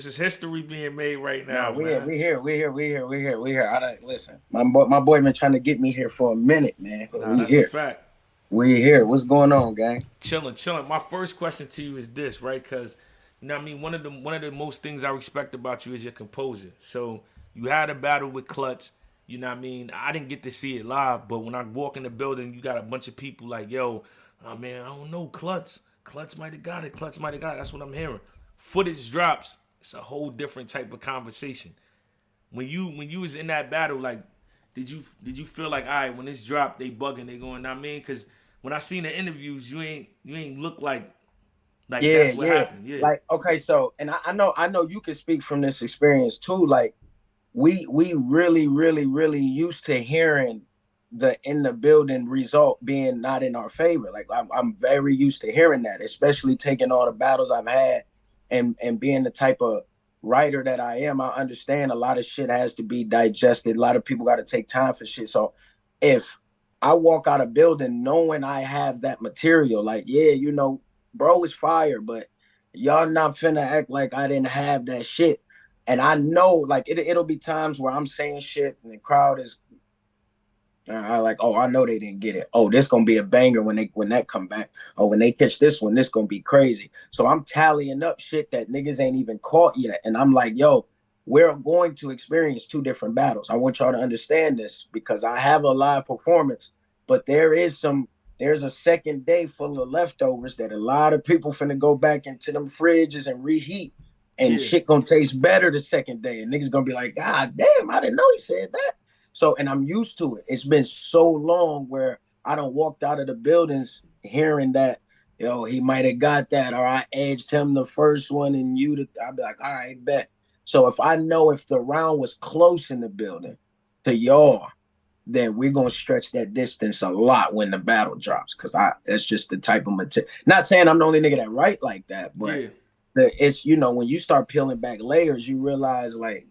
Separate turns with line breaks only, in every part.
This is history being made right
No,
now, man.
we here. I don't listen. My boy been trying to get me here for a minute, man. But
Nah,
we
that's a
here.
fact.
We here. What's going on, gang?
Chilling, chilling. My first question to you is this, right? Because you know what I mean, one of the most things I respect about you is your composure. So you had a battle with Clutch. You know what I mean? I didn't get to see it live, but when I walk in the building, you got a bunch of people like, yo, oh man, I don't know, Clutch. Clutch might have got it. Clutch might have got it. That's what I'm hearing. Footage drops. It's a whole different type of conversation. When you was in that battle, like, did you feel like, all right, when this dropped, they bugging, they going, I mean, because when I seen the interviews, you ain't look like
Yeah,
that's what
yeah.
happened. Yeah,
Like, okay, so and I know you can speak from this experience too. Like we really used to hearing the in the building result being not in our favor. Like I'm very used to hearing that, especially taking all the battles I've had and being the type of writer that I am. I understand a lot of shit has to be digested. A lot of people got to take time for shit. So if I walk out of building knowing I have that material, like, yeah, bro is fire, but y'all not finna act like I didn't have that shit. And I know, like, it'll be times where I'm saying shit and the crowd is I like, oh, I know they didn't get it. Oh, this gonna be a banger when that come back. Oh, when they catch this one, this gonna be crazy. So I'm tallying up shit that niggas ain't even caught yet, and I'm like, yo, we're going to experience two different battles. I want y'all to understand this because I have a live performance, but there's a second day full of leftovers that a lot of people finna go back into them fridges and reheat, and
yeah,
shit gonna taste better the second day, and niggas gonna be like, God damn, I didn't know he said that. So, and I'm used to it. It's been so long where I don't walked out of the buildings hearing that, yo, he might have got that, or I edged him the first one, and I'd be like, all right, bet. So if I know if the round was close in the building to y'all, then we're gonna stretch that distance a lot when the battle drops, because I that's just the type of material. Not saying I'm the only nigga that write like that, but
yeah,
it's when you start peeling back layers, you realize, like,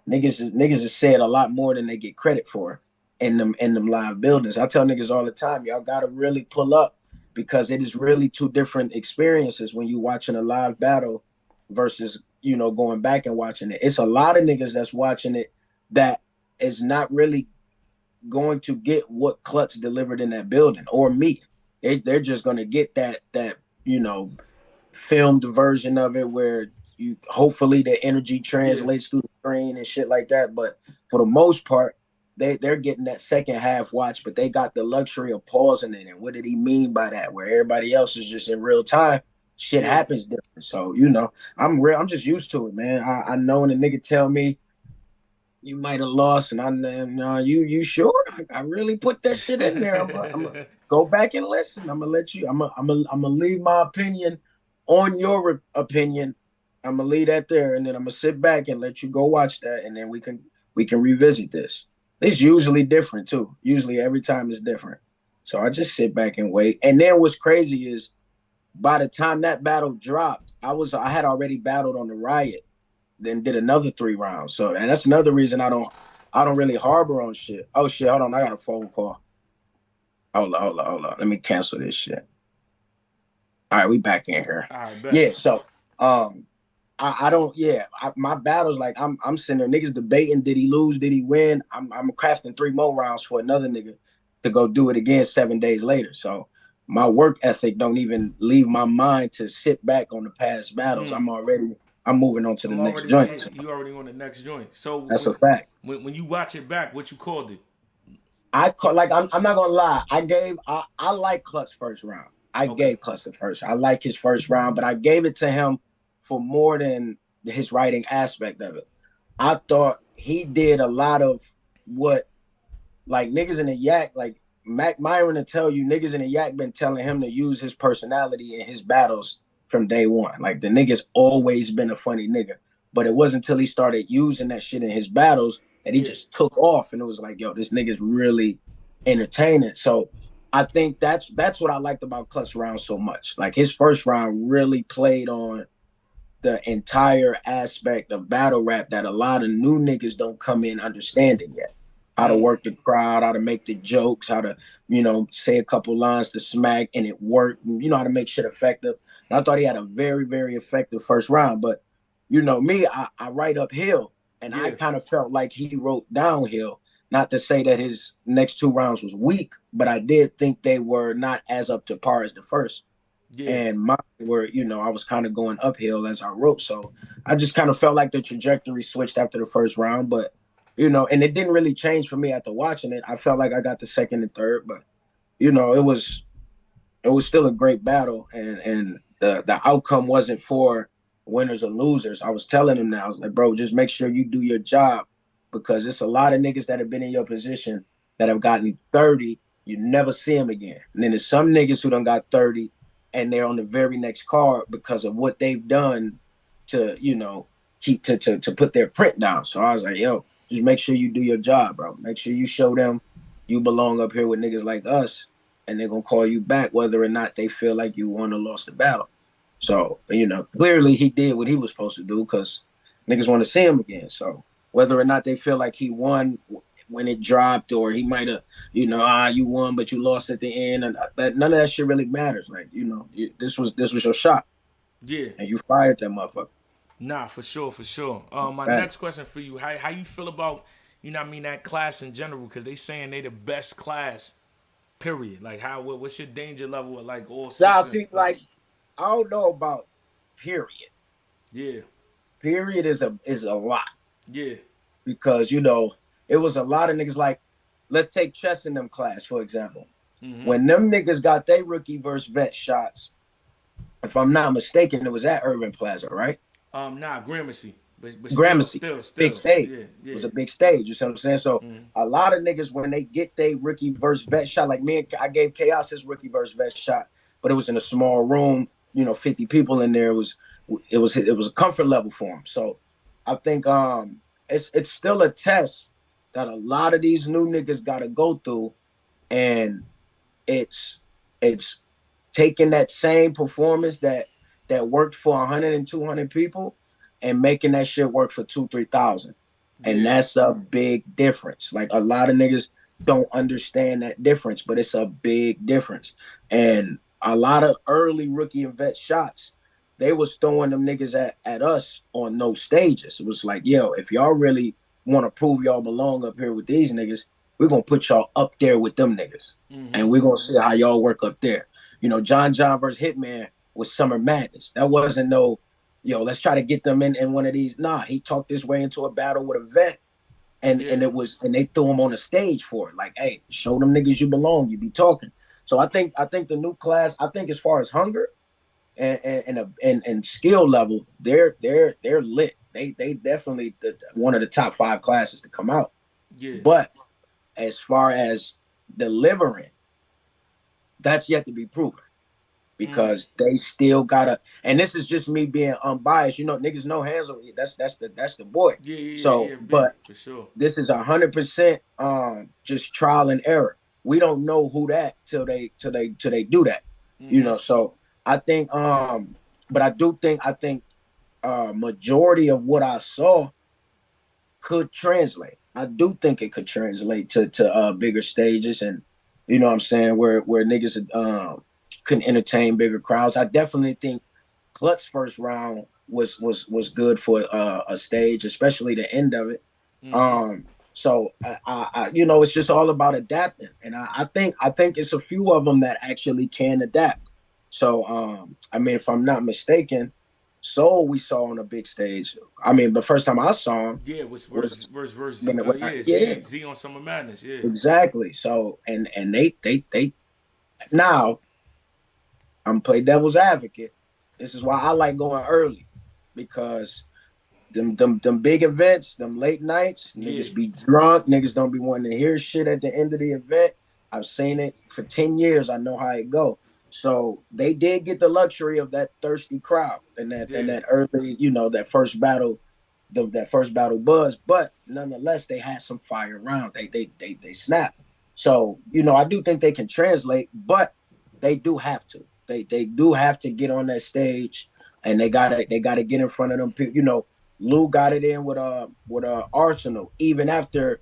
niggas has said a lot more than they get credit for in them live buildings. I tell niggas all the time, y'all gotta really pull up, because it is really two different experiences when you watching a live battle versus going back and watching it. It's a lot of niggas that's watching it that is not really going to get what Clutch delivered in that building, or me. They're just gonna get that you know filmed version of it where you hopefully the energy
yeah,
translates through the screen and shit like that. But for the most part, they're getting that second half watch, but they got the luxury of pausing it. And what did he mean by that? Where everybody else is just in real time, shit
yeah.
happens different. So I'm just used to it, man. I know when a nigga tell me you might have lost, and I'm no, you sure? I really put that shit in there. I'm go back and listen. I'm gonna let you. I'm gonna leave my opinion on your opinion. I'm gonna leave that there, and then I'm gonna sit back and let you go watch that, and then we can revisit this. It's usually different too. Usually every time is different. So I just sit back and wait. And then what's crazy is by the time that battle dropped, I had already battled on the Riot, then did another 3 rounds. So, and that's another reason I don't really harbor on shit. Oh shit, hold on, I got a phone call. Hold on. Let me cancel this shit. All right, we back in here.
I bet.
Yeah, so I don't my battles, like, I'm sitting there, niggas debating, did he lose, did he win? I'm crafting 3 more rounds for another nigga to go do it again 7 days later. So my work ethic don't even leave my mind to sit back on the past battles.
Mm.
I'm moving on to the
I'm
next
already
joint. So
you already on the next joint. So
that's a
when
fact.
when you watch it back, what you called it?
I'm not gonna lie. I like Clutch first round. I
Okay.
gave Clutch the first. I like his first round, but I gave it to him for more than his writing aspect of it. I thought he did a lot of what, like, niggas in the yak, like Mac Myron to tell you, niggas in the yak been telling him to use his personality in his battles from day one. Like, the nigga's always been a funny nigga. But it wasn't until he started using that shit in his battles that he
Yeah.
just took off, and it was like, yo, this nigga's really entertaining. So I think that's what I liked about Clutch Round so much. Like, his first round really played on the entire aspect of battle rap that a lot of new niggas don't come in understanding yet. How to
Mm.
work the crowd, how to make the jokes, how to, say a couple lines to smack and it worked, and how to make shit effective. And I thought he had a very, very effective first round. But, you know me, I write uphill, and I
Yeah,
kind of felt like he wrote downhill. Not to say that his next two rounds was weak, but I did think they were not as up to par as the first.
yeah,
And mine were, I was kind of going uphill as I wrote. So I just kind of felt like the trajectory switched after the first round, but and it didn't really change for me after watching it. I felt like I got the second and third, but it was still a great battle, and the outcome wasn't for winners or losers. I was telling him now, I was like, bro, just make sure you do your job, because it's a lot of niggas that have been in your position that have gotten 30. You never see them again. And then there's some niggas who done got 30 and they're on the very next card because of what they've done to, keep to put their print down. So I was like, yo, just make sure you do your job, bro. Make sure you show them you belong up here with niggas like us, and they're gonna call you back whether or not they feel like you won or lost the battle. So, clearly he did what he was supposed to do, because niggas want to see him again. So whether or not they feel like he won when it dropped, or he might have, you won but you lost at the end, and that none of that shit really matters. Like, this was your shot,
yeah.
and you fired that motherfucker.
Nah, for sure, for sure. My
Right.
next question for you: How you feel about that class in general? Because they saying they the best class. Period. Like what's your danger level at like all
Now,
six?
see, like, I don't know about period.
Yeah,
Period is a lot,
yeah.
because it was a lot of niggas. Like, let's take chess in them class for example.
Mm-hmm.
When them niggas got their rookie versus vet shots, if I'm not mistaken, it was at Urban Plaza, right?
Nah, Gramercy, but still,
Gramercy,
still,
big
still,
stage.
yeah,
It was
yeah.
a big stage. You see what I'm saying? So
Mm-hmm.
a lot of niggas, when they get their rookie versus vet shot, like me, and I gave Chaos his rookie versus vet shot, but it was in a small room. 50 people in there. It was a comfort level for him. So I think it's still a test that a lot of these new niggas got to go through, and it's it's taking that same performance that worked for 100 and 200 people, and making that shit work for 2-3 thousand. And
Yeah,
that's a big difference. Like, a lot of niggas don't understand that difference, but it's a big difference. And a lot of early rookie and vet shots, they was throwing them niggas at us on no stages. It was like, yo, if y'all really want to prove y'all belong up here with these niggas, we're gonna put y'all up there with them niggas,
mm-hmm.
and we're gonna see how y'all work up there. John versus Hitman was Summer Madness. That wasn't no, let's try to get them in one of these. Nah, he talked his way into a battle with a vet, and
Yeah,
they threw him on a stage for it. Like, hey, show them niggas you belong. You be talking. So I think the new class. I think as far as hunger and skill level, they're lit. They definitely one of the top 5 classes to come out.
yeah.
But as far as delivering, that's yet to be proven,
Mm-hmm.
because they still gotta. And this is just me being unbiased. Niggas know hands on it. That's the boy.
Yeah, yeah, yeah,
So,
yeah. Big
but
for sure.
this is 100% just trial and error. We don't know who that till they do that.
Mm-hmm.
So I think but I think majority of what I saw could translate. I do think it could translate to bigger stages, and what I'm saying, where niggas can entertain bigger crowds. I definitely think Clutch's first round was good for a stage, especially the end of it.
Mm-hmm.
So it's just all about adapting, and I think it's a few of them that actually can adapt. So I mean, if I'm not mistaken, Soul we saw on a big stage. I mean, the first time I saw him
Yeah, was
was
verse.
when
Yeah,
yeah,
Z on Summer Madness. Yeah,
exactly. So and they now I'm play devil's advocate. This is why I like going early, because them big events, them late nights,
yeah,
niggas be drunk, niggas don't be wanting to hear shit at the end of the event. I've seen it for 10 years. I know how it go. So they did get the luxury of that thirsty crowd, and that and
yeah,
that early, that first battle, that first battle buzz. But nonetheless, they had some fire around. They snapped. So I do think they can translate, but they do have to. They do have to get on that stage, and they gotta get in front of them people. Lou got it in with Arsenal, even after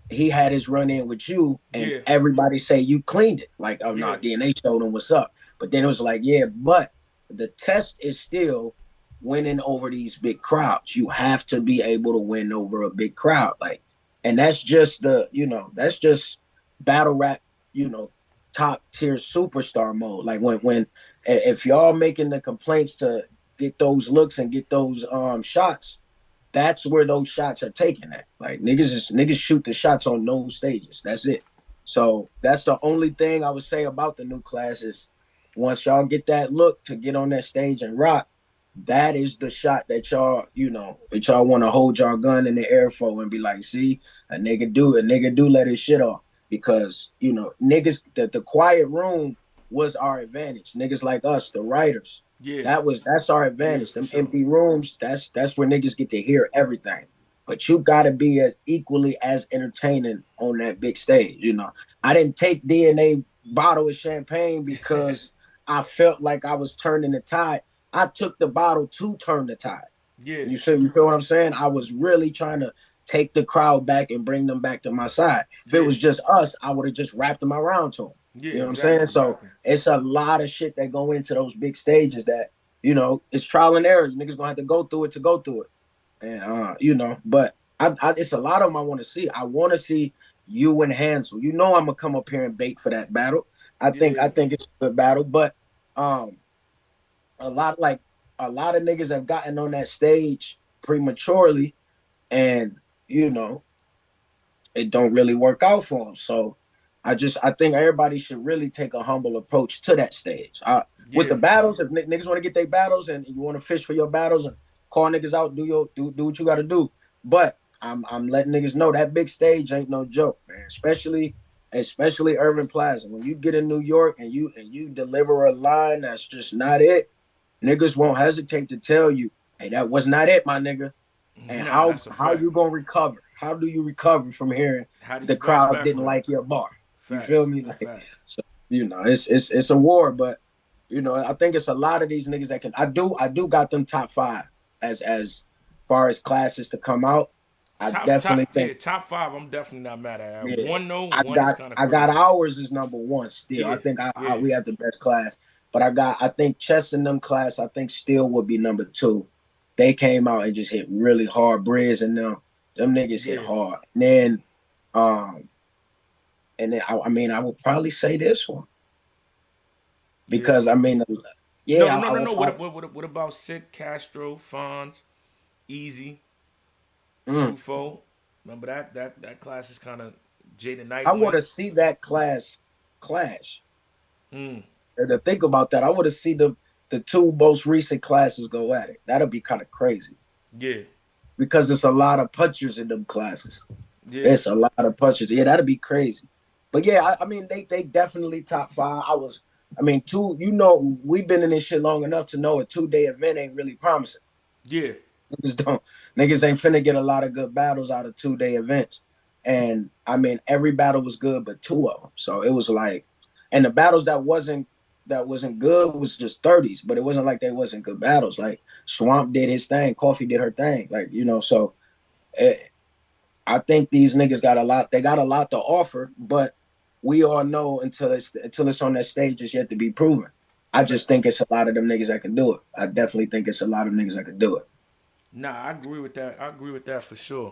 he had his run in with you, and
yeah,
everybody say you cleaned it. Like, oh
yeah,
no, DNA showed him what's up. But then it was like, yeah, but the test is still, winning over these big crowds. You have to be able to win over a big crowd. Like, and that's just that's just battle rap, you know, top tier superstar mode. Like when if y'all making the complaints to get those looks and get those shots, that's where those shots are taken at. Like niggas shoot the shots on those stages. That's it. So that's the only thing I would say about the new class is once y'all get that look to get on that stage and rock, that is the shot that y'all, that y'all want to hold y'all gun in the air for and be like, see, a nigga do let his shit off. Because, niggas, the quiet room was our advantage. Niggas like us, the writers,
Yeah,
that's our
yeah,
advantage.
for
Them
sure.
empty rooms, that's where niggas get to hear everything. But you gotta be as equally as entertaining on that big stage. I didn't take DNA bottle of champagne because I felt like I was turning the tide. I took the bottle to turn the tide.
Yeah,
You feel what I'm saying? I was really trying to take the crowd back and bring them back to my side. If it
yeah,
was just us, I would have just wrapped them around to them.
yeah,
You know what I'm saying?
exactly,
So
exactly.
it's a lot of shit that go into those big stages that, it's trial and error. Niggas gonna have to go through it to go through it. And but it's a lot of them I want to see. I want to see you and Hansel. I'm gonna come up here and bait for that battle. I
Yeah,
think it's a good battle, but um a lot like a lot of niggas have gotten on that stage prematurely and you know it don't really work out for them. So I think everybody should really take a humble approach to that stage. With
yeah,
the battles, if niggas want to get their battles and you want to fish for your battles and call niggas out, do what you got to do. But I'm letting niggas know that big stage ain't no joke, man. Especially Urban Plaza. When you get in New York and you deliver a line that's just not it, niggas won't hesitate to tell you, hey, that was not it, my nigga. And
nah,
how
that's a
how
fact.
you gonna recover? How do you recover from hearing
How do you
the
bounce
crowd
back
didn't
from that?
like your bar? You feel
Facts,
me? Like
facts.
so, it's a war, but I think it's a lot of these niggas that can. I do got them top five as far as classes to come out. I definitely think
Top five. I'm definitely not mad at that.
yeah.
One, no,
I
one is
got
kind of
I got
crazy.
ours is number one still. I
Yeah,
think
yeah,
we have the best class, but I think chess in them class I think still would be number two. They came out and just hit really hard. Briz and them niggas hit
yeah,
hard. Um and then I mean I would probably say this one
yeah.
because I mean
No, no,
yeah
no,
I
no,
would
no.
probably
What about Sick, Castro, Fonz, Easy,
mm,
Trufo? Remember that class is kind of Jada
I want
Nightwing.
to see that class clash.
Mm,
And to think about that, I want to see the two most recent classes go at it. That'll be kind of crazy
yeah,
because there's a lot of punchers in them classes.
yeah,
It's a lot of punchers. Yeah, that'd be crazy. But yeah, I mean they definitely top five. I mean, we've been in this shit long enough to know a 2 day event ain't really promising.
yeah,
Niggas don't niggas ain't finna get a lot of good battles out of 2 day events. And I mean every battle was good, but two of them. So it was like, and the battles that wasn't good was just 30s, but it wasn't like they wasn't good battles. Like Swamp did his thing, Coffee did her thing. Like, so eh, I think these niggas got a lot. They got a lot to offer, but we all know until it's on that stage, it's yet to be proven. I just
fact.
think it's a lot of them niggas that can do it. I definitely think it's a lot of niggas that can do it.
Nah, I agree with that. I agree with that for sure.